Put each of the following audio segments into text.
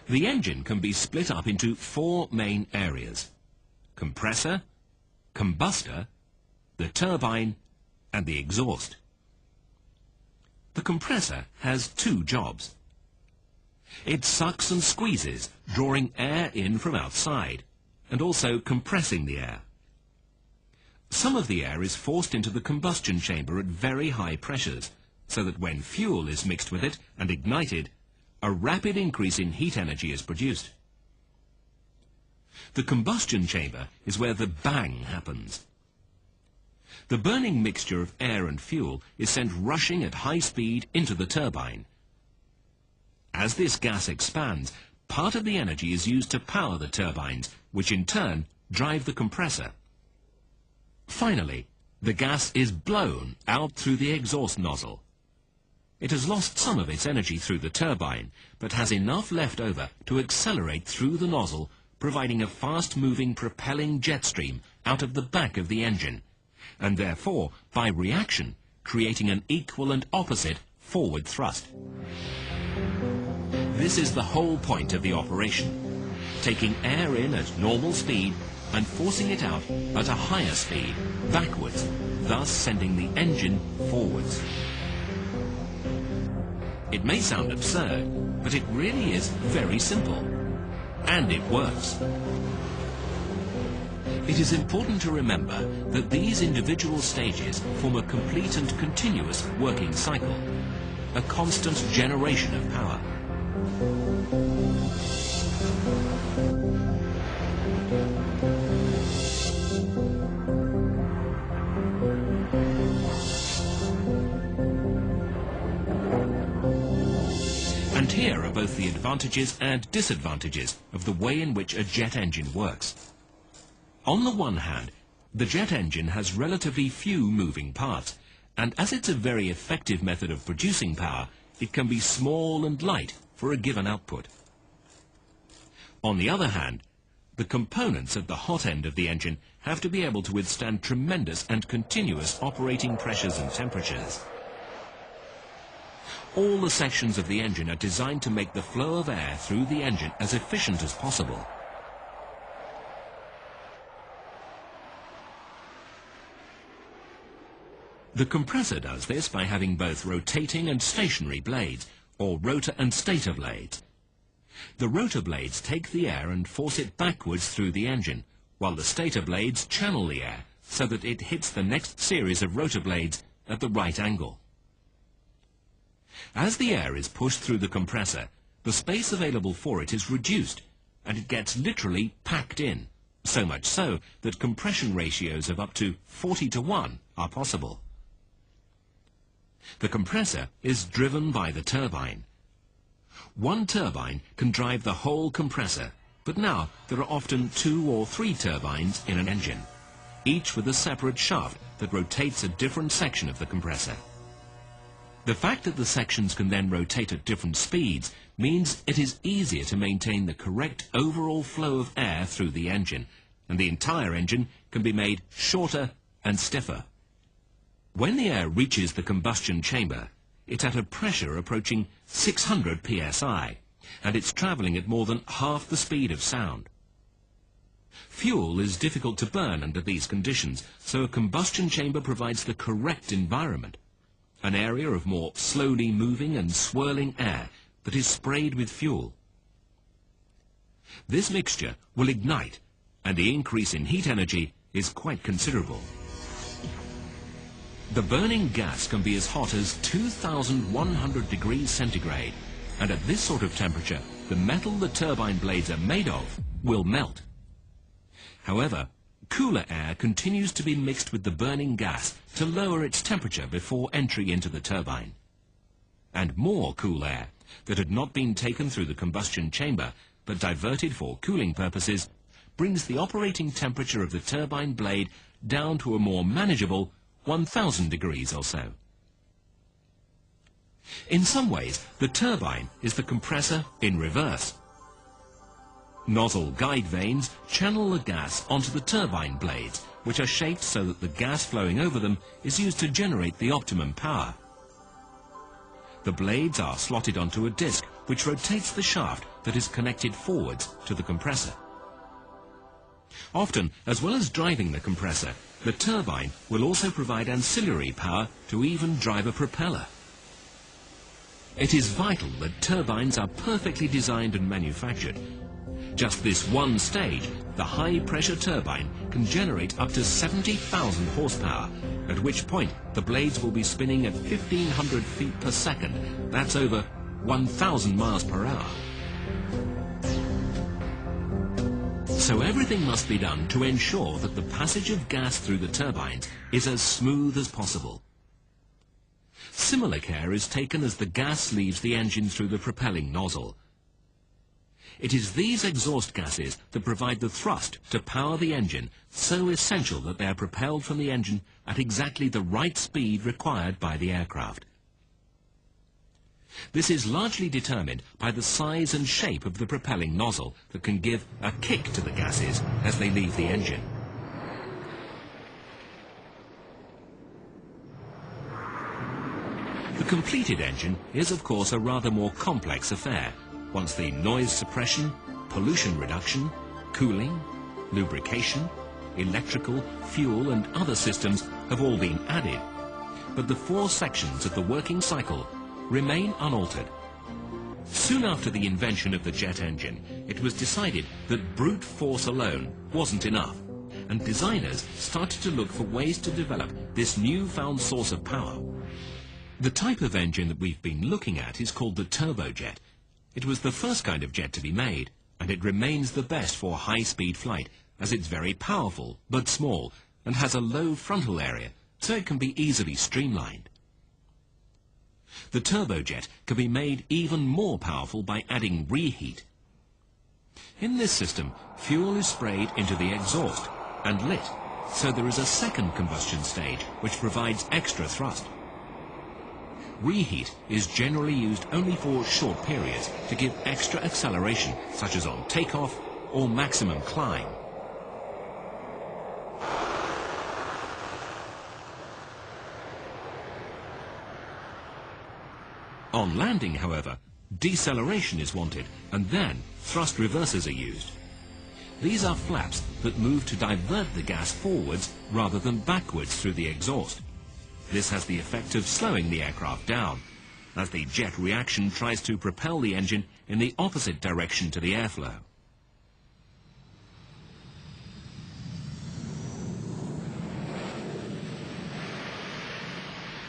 The engine can be split up into 4 main areas: compressor, combustor, the turbine, and the exhaust. The compressor has 2 jobs. It sucks and squeezes, drawing air in from outside, and also compressing the air. Some of the air is forced into the combustion chamber at very high pressures, so that when fuel is mixed with it and ignited, a rapid increase in heat energy is produced. The combustion chamber is where the bang happens. The burning mixture of air and fuel is sent rushing at high speed into the turbine. As this gas expands, part of the energy is used to power the turbines, which in turn drive the compressor. Finally, the gas is blown out through the exhaust nozzle. It has lost some of its energy through the turbine, but has enough left over to accelerate through the nozzle, providing a fast-moving propelling jet stream out of the back of the engine, and therefore, by reaction, creating an equal and opposite forward thrust. This is the whole point of the operation, taking air in at normal speed and forcing it out at a higher speed, backwards, thus sending the engine forwards. It may sound absurd, but it really is very simple. And it works. It is important to remember that these individual stages form a complete and continuous working cycle, a constant generation of power. And here are both the advantages and disadvantages of the way in which a jet engine works. On the one hand, the jet engine has relatively few moving parts, and as it's a very effective method of producing power, it can be small and light for a given output. On the other hand, the components at the hot end of the engine have to be able to withstand tremendous and continuous operating pressures and temperatures. All the sections of the engine are designed to make the flow of air through the engine as efficient as possible. The compressor does this by having both rotating and stationary blades, or rotor and stator blades. The rotor blades take the air and force it backwards through the engine, while the stator blades channel the air so that it hits the next series of rotor blades at the right angle. As the air is pushed through the compressor, the space available for it is reduced, and it gets literally packed in, so much so that compression ratios of up to 40:1 are possible. The compressor is driven by the turbine. One turbine can drive the whole compressor, but now there are often 2 or 3 turbines in an engine, each with a separate shaft that rotates a different section of the compressor. The fact that the sections can then rotate at different speeds means it is easier to maintain the correct overall flow of air through the engine, and the entire engine can be made shorter and stiffer. When the air reaches the combustion chamber, it's at a pressure approaching 600 psi, and it's travelling at more than half the speed of sound. Fuel is difficult to burn under these conditions, so a combustion chamber provides the correct environment, an area of more slowly moving and swirling air that is sprayed with fuel. This mixture will ignite, and the increase in heat energy is quite considerable. The burning gas can be as hot as 2,100 degrees centigrade, and at this sort of temperature, the metal the turbine blades are made of will melt. However, cooler air continues to be mixed with the burning gas to lower its temperature before entry into the turbine. And more cool air that had not been taken through the combustion chamber but diverted for cooling purposes brings the operating temperature of the turbine blade down to a more manageable 1,000 degrees or so. In some ways, the turbine is the compressor in reverse. Nozzle guide vanes channel the gas onto the turbine blades, which are shaped so that the gas flowing over them is used to generate the optimum power. The blades are slotted onto a disc which rotates the shaft that is connected forwards to the compressor. Often, as well as driving the compressor, the turbine will also provide ancillary power to even drive a propeller. It is vital that turbines are perfectly designed and manufactured. Just this one stage, the high-pressure turbine can generate up to 70,000 horsepower, at which point the blades will be spinning at 1,500 feet per second. That's over 1,000 miles per hour. So everything must be done to ensure that the passage of gas through the turbines is as smooth as possible. Similar care is taken as the gas leaves the engine through the propelling nozzle. It is these exhaust gases that provide the thrust to power the engine, so essential that they are propelled from the engine at exactly the right speed required by the aircraft. This is largely determined by the size and shape of the propelling nozzle that can give a kick to the gases as they leave the engine. The completed engine is, of course, a rather more complex affair, once the noise suppression, pollution reduction, cooling, lubrication, electrical, fuel and other systems have all been added. But the 4 sections of the working cycle remain unaltered. Soon after the invention of the jet engine, it was decided that brute force alone wasn't enough, and designers started to look for ways to develop this newfound source of power. The type of engine that we've been looking at is called the turbojet. It was the first kind of jet to be made, and it remains the best for high-speed flight, as it's very powerful but small and has a low frontal area, so it can be easily streamlined. The turbojet can be made even more powerful by adding reheat. In this system, fuel is sprayed into the exhaust and lit, so there is a second combustion stage which provides extra thrust. Reheat is generally used only for short periods to give extra acceleration, such as on takeoff or maximum climb. On landing, however, deceleration is wanted, and then thrust reversers are used. These are flaps that move to divert the gas forwards rather than backwards through the exhaust. This has the effect of slowing the aircraft down, as the jet reaction tries to propel the engine in the opposite direction to the airflow.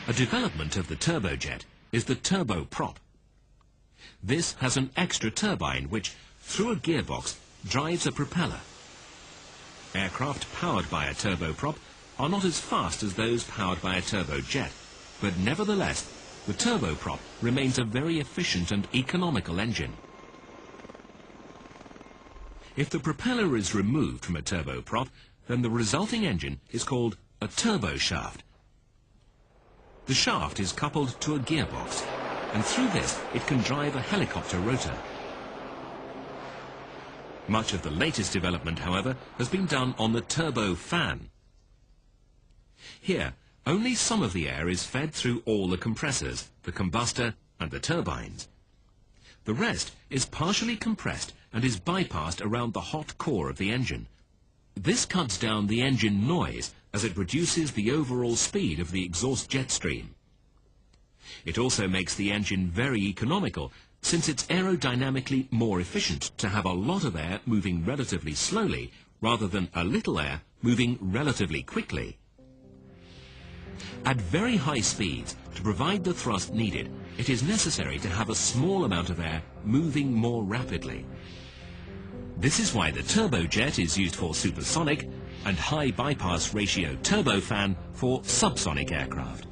A development of the turbojet is the turboprop. This has an extra turbine which, through a gearbox, drives a propeller. Aircraft powered by a turboprop are not as fast as those powered by a turbojet, but nevertheless, the turboprop remains a very efficient and economical engine. If the propeller is removed from a turboprop, then the resulting engine is called a turboshaft. The shaft is coupled to a gearbox, and through this it can drive a helicopter rotor. Much of the latest development, however, has been done on the turbofan. Here, only some of the air is fed through all the compressors, the combustor and the turbines. The rest is partially compressed and is bypassed around the hot core of the engine. This cuts down the engine noise as it reduces the overall speed of the exhaust jet stream. It also makes the engine very economical, since it's aerodynamically more efficient to have a lot of air moving relatively slowly rather than a little air moving relatively quickly. At very high speeds, to provide the thrust needed, it is necessary to have a small amount of air moving more rapidly. This is why the turbojet is used for supersonic and high bypass ratio turbofan for subsonic aircraft.